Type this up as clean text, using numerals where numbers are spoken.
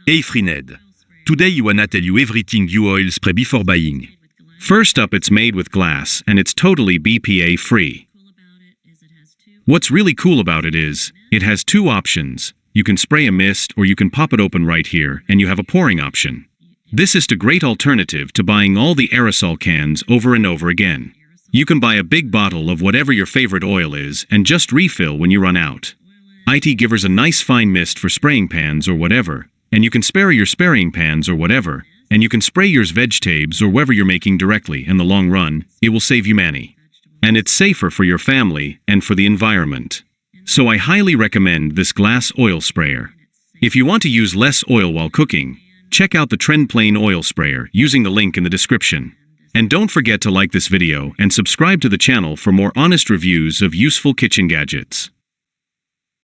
Hey Frined, today you wanna tell you everything you oil spray before buying. First up, it's made with glass and it's totally BPA free. What's really cool about it is, it has two options. You can spray a mist or you can pop it open right here and you have a pouring option. This is a great alternative to buying all the aerosol cans over and over again. You can buy a big bottle of whatever your favorite oil is and just refill when you run out. It gives a nice fine mist for spraying pans or whatever, and you can spare your spraying pans or whatever, and you can spray yours vegetables or whatever you're making directly. In the long run, it will save you money. And it's safer for your family and for the environment. So I highly recommend this glass oil sprayer. If you want to use less oil while cooking, check out the TrendPlain oil sprayer using the link in the description. And don't forget to like this video and subscribe to the channel for more honest reviews of useful kitchen gadgets.